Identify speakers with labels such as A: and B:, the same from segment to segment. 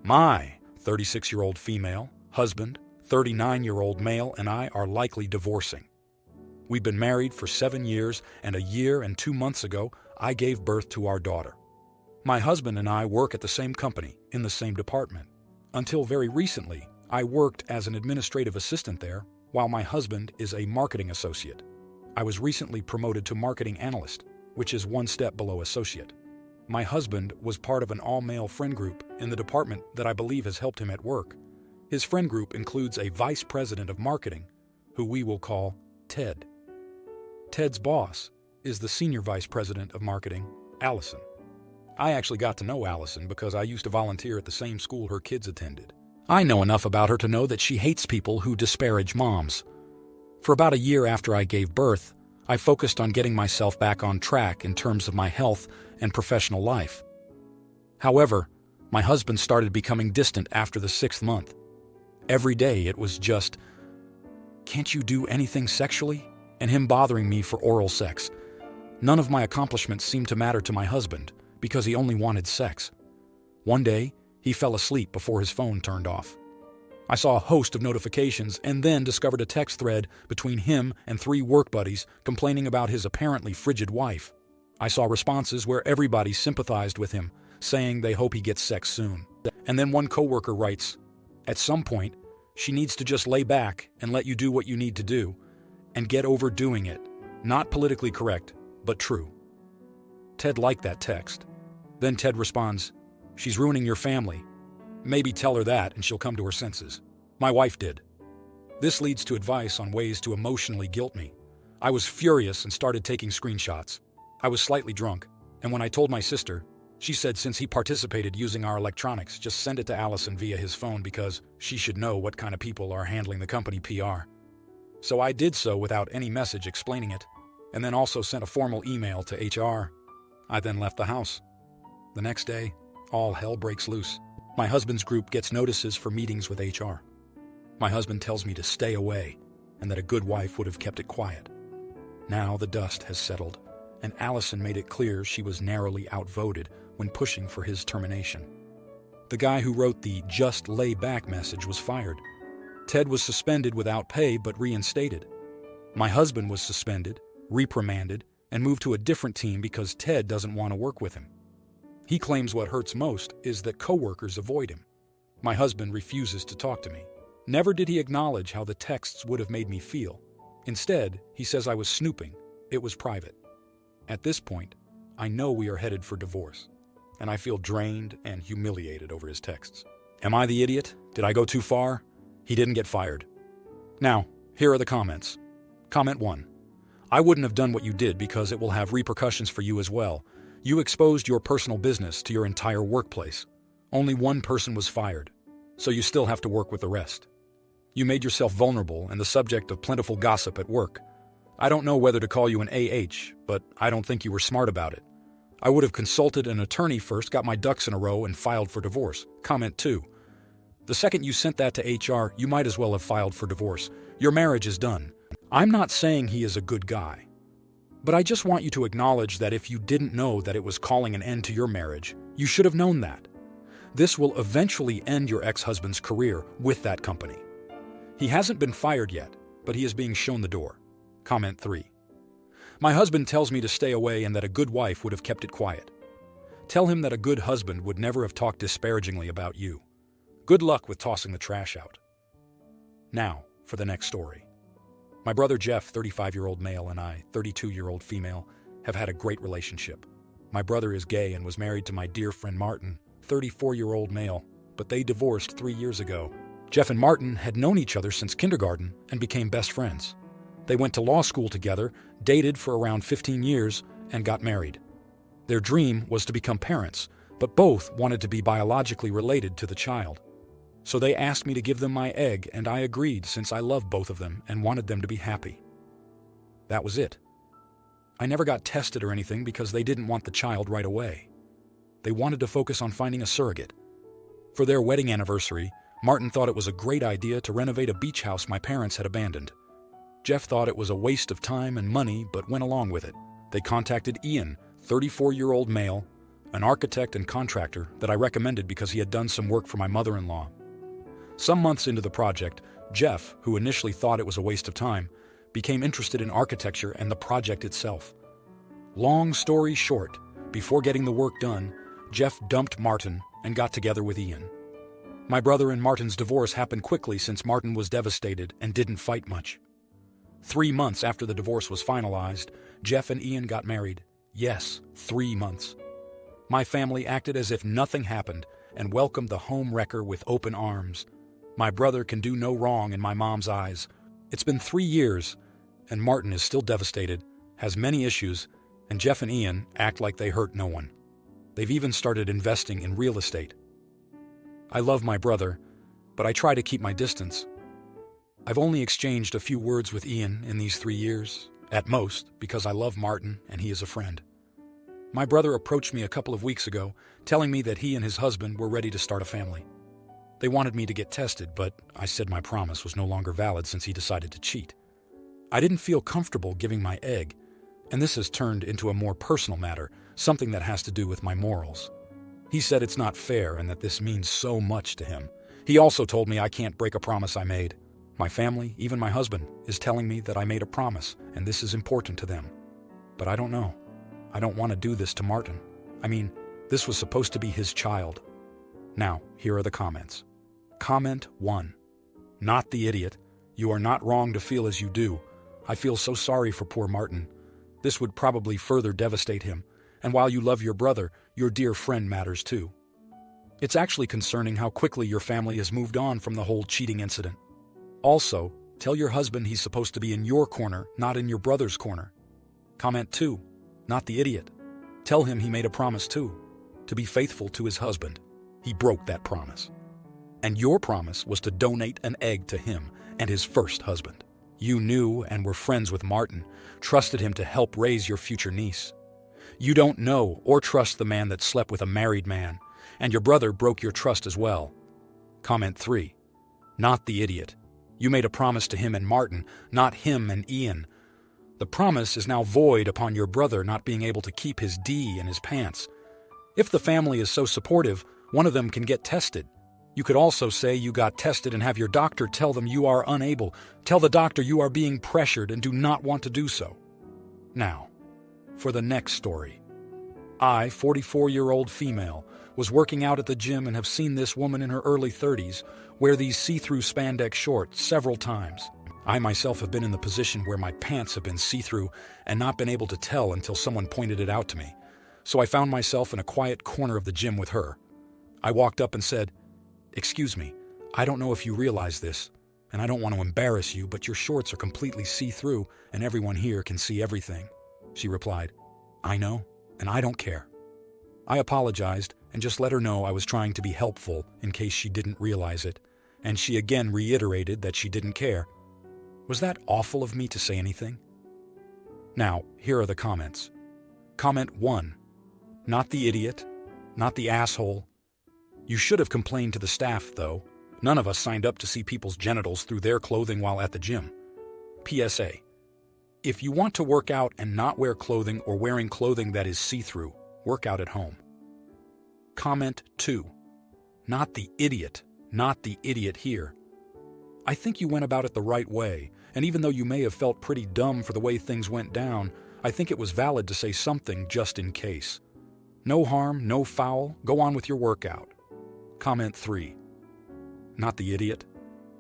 A: My 36-year-old female, husband, 39-year-old male, and I are likely divorcing. We've been married for 7 years, and a year and 2 months ago, I gave birth to our daughter. My husband and I work at the same company, in the same department. Until very recently, I worked as an administrative assistant there, while my husband is a marketing associate. I was recently promoted to marketing analyst, which is one step below associate. My husband was part of an all-male friend group in the department that I believe has helped him at work. His friend group includes a vice president of marketing, who we will call Ted. Ted's boss is the senior vice president of marketing, Allison. I actually got to know Allison because I used to volunteer at the same school her kids attended. I know enough about her to know that she hates people who disparage moms. For about a year after I gave birth, I focused on getting myself back on track in terms of my health and professional life. However, my husband started becoming distant after the 6th month. Every day it was just, "Can't you do anything sexually?" and him bothering me for oral sex. None of my accomplishments seemed to matter to my husband because he only wanted sex. One day, he fell asleep before his phone turned off. I saw a host of notifications and then discovered a text thread between him and 3 work buddies complaining about his apparently frigid wife. I saw responses where everybody sympathized with him, saying they hope he gets sex soon. And then one coworker writes, "At some point, she needs to just lay back and let you do what you need to do, and get over doing it." Not politically correct, but true. Ted liked that text. Then Ted responds, "She's ruining your family. Maybe tell her that and she'll come to her senses." My wife did. This leads to advice on ways to emotionally guilt me. I was furious and started taking screenshots. I was slightly drunk, and when I told my sister, she said since he participated using our electronics, just send it to Allison via his phone because she should know what kind of people are handling the company PR. So I did so without any message explaining it, and then also sent a formal email to HR. I then left the house. The next day, all hell breaks loose. My husband's group gets notices for meetings with HR. My husband tells me to stay away, and that a good wife would have kept it quiet. Now the dust has settled, and Allison made it clear she was narrowly outvoted when pushing for his termination. The guy who wrote the "just lay back" message was fired. Ted was suspended without pay but reinstated. My husband was suspended, reprimanded, and moved to a different team because Ted doesn't want to work with him. He claims what hurts most is that coworkers avoid him. My husband refuses to talk to me. Never did he acknowledge how the texts would have made me feel. Instead, he says I was snooping. It was private. At this point, I know we are headed for divorce, and I feel drained and humiliated over his texts. Am I the idiot? Did I go too far? He didn't get fired. Now, here are the comments. Comment 1. I wouldn't have done what you did because it will have repercussions for you as well. You exposed your personal business to your entire workplace. Only one person was fired, so you still have to work with the rest. You made yourself vulnerable and the subject of plentiful gossip at work. I don't know whether to call you an AH, but I don't think you were smart about it. I would have consulted an attorney first, got my ducks in a row, and filed for divorce. Comment 2. The second you sent that to HR, you might as well have filed for divorce. Your marriage is done. I'm not saying he is a good guy, but I just want you to acknowledge that if you didn't know that it was calling an end to your marriage, you should have known that. This will eventually end your ex-husband's career with that company. He hasn't been fired yet, but he is being shown the door. Comment 3. My husband tells me to stay away and that a good wife would have kept it quiet. Tell him that a good husband would never have talked disparagingly about you. Good luck with tossing the trash out. Now, for the next story. My brother Jeff, 35-year-old male, and I, 32-year-old female, have had a great relationship. My brother is gay and was married to my dear friend Martin, 34-year-old male, but they divorced 3 years ago. Jeff and Martin had known each other since kindergarten and became best friends. They went to law school together, dated for around 15 years, and got married. Their dream was to become parents, but both wanted to be biologically related to the child. So they asked me to give them my egg, and I agreed since I love both of them and wanted them to be happy. That was it. I never got tested or anything because they didn't want the child right away. They wanted to focus on finding a surrogate. For their wedding anniversary, Martin thought it was a great idea to renovate a beach house my parents had abandoned. Jeff thought it was a waste of time and money but went along with it. They contacted Ian, 34-year-old male, an architect and contractor that I recommended because he had done some work for my mother-in-law. Some months into the project, Jeff, who initially thought it was a waste of time, became interested in architecture and the project itself. Long story short, before getting the work done, Jeff dumped Martin and got together with Ian. My brother and Martin's divorce happened quickly since Martin was devastated and didn't fight much. 3 months after the divorce was finalized, Jeff and Ian got married. Yes, 3 months. My family acted as if nothing happened and welcomed the home wrecker with open arms. My brother can do no wrong in my mom's eyes. It's been 3 years, and Martin is still devastated, has many issues, and Jeff and Ian act like they hurt no one. They've even started investing in real estate. I love my brother, but I try to keep my distance. I've only exchanged a few words with Ian in these 3 years, at most, because I love Martin and he is a friend. My brother approached me a couple of weeks ago, telling me that he and his husband were ready to start a family. They wanted me to get tested, but I said my promise was no longer valid since he decided to cheat. I didn't feel comfortable giving my egg, and this has turned into a more personal matter, something that has to do with my morals. He said it's not fair and that this means so much to him. He also told me I can't break a promise I made. My family, even my husband, is telling me that I made a promise and this is important to them. But I don't know. I don't want to do this to Martin. I mean, this was supposed to be his child. Now, here are the comments. Comment 1. Not the idiot. You are not wrong to feel as you do. I feel so sorry for poor Martin. This would probably further devastate him. And while you love your brother, your dear friend matters too. It's actually concerning how quickly your family has moved on from the whole cheating incident. Also, tell your husband he's supposed to be in your corner, not in your brother's corner. Comment 2. Not the idiot. Tell him he made a promise too, to be faithful to his husband. He broke that promise. And your promise was to donate an egg to him and his first husband. You knew and were friends with Martin, trusted him to help raise your future niece. You don't know or trust the man that slept with a married man, and your brother broke your trust as well. Comment 3. Not the idiot. You made a promise to him and Martin, not him and Ian. The promise is now void upon your brother not being able to keep his D in his pants. If the family is so supportive, one of them can get tested. You could also say you got tested and have your doctor tell them you are unable. Tell the doctor you are being pressured and do not want to do so. Now, for the next story. I, 44-year-old female, was working out at the gym and have seen this woman in her early 30s wear these see-through spandex shorts several times. I myself have been in the position where my pants have been see-through and not been able to tell until someone pointed it out to me. So I found myself in a quiet corner of the gym with her. I walked up and said, "Excuse me, I don't know if you realize this, and I don't want to embarrass you, but your shorts are completely see-through and everyone here can see everything." She replied, "I know, and I don't care." I apologized and just let her know I was trying to be helpful in case she didn't realize it, and she again reiterated that she didn't care. Was that awful of me to say anything? Now, here are the comments. Comment 1. Not the idiot, not the asshole. You should have complained to the staff, though. None of us signed up to see people's genitals through their clothing while at the gym. PSA. If you want to work out and not wear clothing or wearing clothing that is see-through, work out at home. Comment 2. Not the idiot, not the idiot here. I think you went about it the right way, and even though you may have felt pretty dumb for the way things went down, I think it was valid to say something just in case. No harm, no foul, go on with your workout. Comment 3. Not the idiot,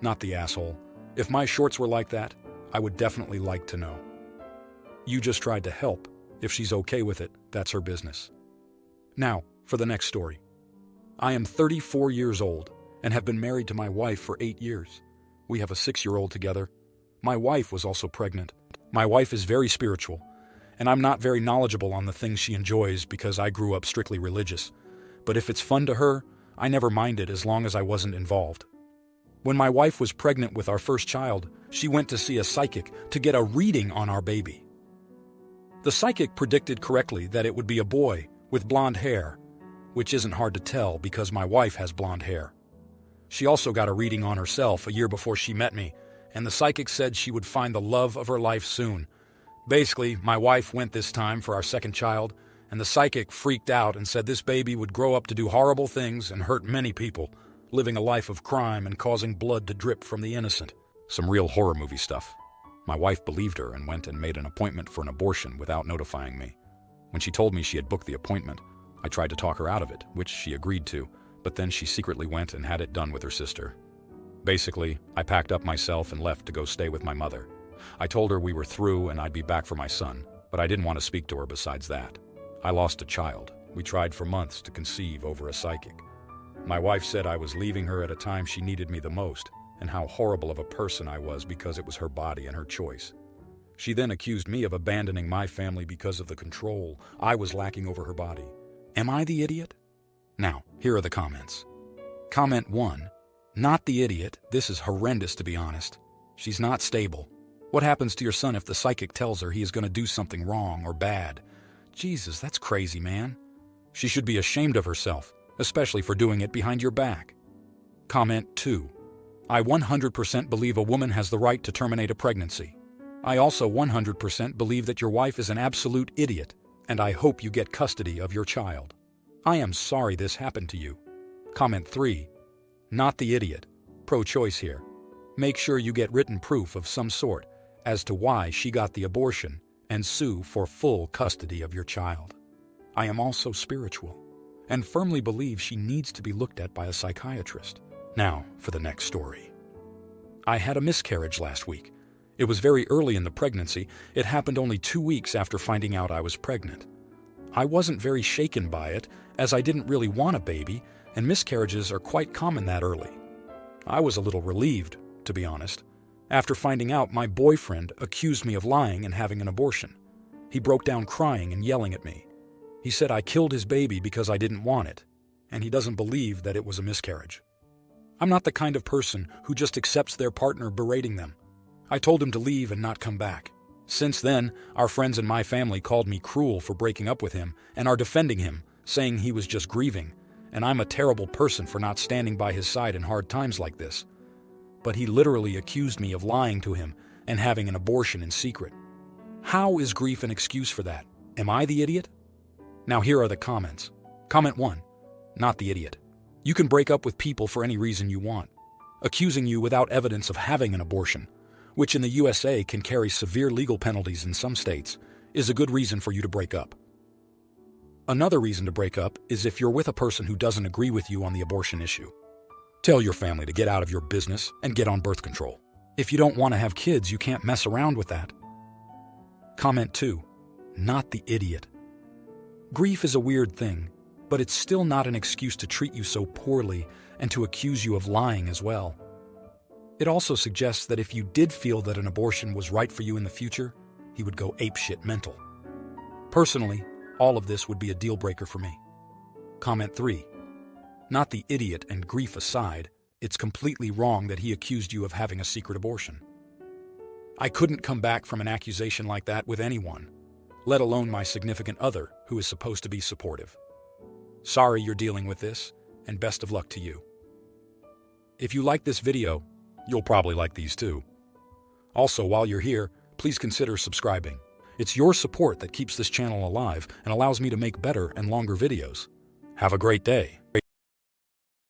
A: not the asshole. If my shorts were like that, I would definitely like to know. You just tried to help. If she's okay with it, that's her business. Now, for the next story. I am 34 years old and have been married to my wife for 8 years. We have a 6-year-old together. My wife was also pregnant. My wife is very spiritual, and I'm not very knowledgeable on the things she enjoys because I grew up strictly religious. But if it's fun to her, I never minded as long as I wasn't involved. When my wife was pregnant with our first child, she went to see a psychic to get a reading on our baby. The psychic predicted correctly that it would be a boy with blonde hair, which isn't hard to tell because my wife has blonde hair. She also got a reading on herself a year before she met me, and the psychic said she would find the love of her life soon. Basically, my wife went this time for our second child, and the psychic freaked out and said this baby would grow up to do horrible things and hurt many people, living a life of crime and causing blood to drip from the innocent. Some real horror movie stuff. My wife believed her and went and made an appointment for an abortion without notifying me. When she told me she had booked the appointment, I tried to talk her out of it, which she agreed to, but then she secretly went and had it done with her sister. Basically, I packed up myself and left to go stay with my mother. I told her we were through and I'd be back for my son, but I didn't want to speak to her besides that. I lost a child. We tried for months to conceive over a psychic. My wife said I was leaving her at a time she needed me the most, and how horrible of a person I was because it was her body and her choice. She then accused me of abandoning my family because of the control I was lacking over her body. Am I the idiot? Now, here are the comments. Comment 1. Not the idiot. This is horrendous, to be honest. She's not stable. What happens to your son if the psychic tells her he is going to do something wrong or bad? Jesus, that's crazy, man. She should be ashamed of herself, especially for doing it behind your back. Comment 2. I 100% believe a woman has the right to terminate a pregnancy. I also 100% believe that your wife is an absolute idiot, and I hope you get custody of your child. I am sorry this happened to you. Comment 3. Not the idiot. Pro-choice here. Make sure you get written proof of some sort as to why she got the abortion and sue for full custody of your child. I am also spiritual and firmly believe she needs to be looked at by a psychiatrist. Now, for the next story. I had a miscarriage last week. It was very early in the pregnancy. It happened only 2 weeks after finding out I was pregnant. I wasn't very shaken by it, as I didn't really want a baby, and miscarriages are quite common that early. I was a little relieved, to be honest. After finding out, my boyfriend accused me of lying and having an abortion. He broke down crying and yelling at me. He said I killed his baby because I didn't want it, and he doesn't believe that it was a miscarriage. I'm not the kind of person who just accepts their partner berating them. I told him to leave and not come back. Since then, our friends and my family called me cruel for breaking up with him and are defending him, saying he was just grieving, and I'm a terrible person for not standing by his side in hard times like this. But he literally accused me of lying to him and having an abortion in secret. How is grief an excuse for that? Am I the idiot? Now here are the comments. Comment 1. Not the idiot. You can break up with people for any reason you want. Accusing you without evidence of having an abortion, which in the USA can carry severe legal penalties in some states, is a good reason for you to break up. Another reason to break up is if you're with a person who doesn't agree with you on the abortion issue. Tell your family to get out of your business and get on birth control. If you don't want to have kids, you can't mess around with that. Comment 2. Not the idiot. Grief is a weird thing, but it's still not an excuse to treat you so poorly and to accuse you of lying as well. It also suggests that if you did feel that an abortion was right for you in the future, he would go apeshit mental. Personally, all of this would be a deal breaker for me. Comment 3. Not the idiot and grief aside, it's completely wrong that he accused you of having a secret abortion. I couldn't come back from an accusation like that with anyone, let alone my significant other who is supposed to be supportive. Sorry you're dealing with this, and best of luck to you. If you like this video, you'll probably like these too. Also, while you're here, please consider subscribing. It's your support that keeps this channel alive and allows me to make better and longer videos. Have a great day.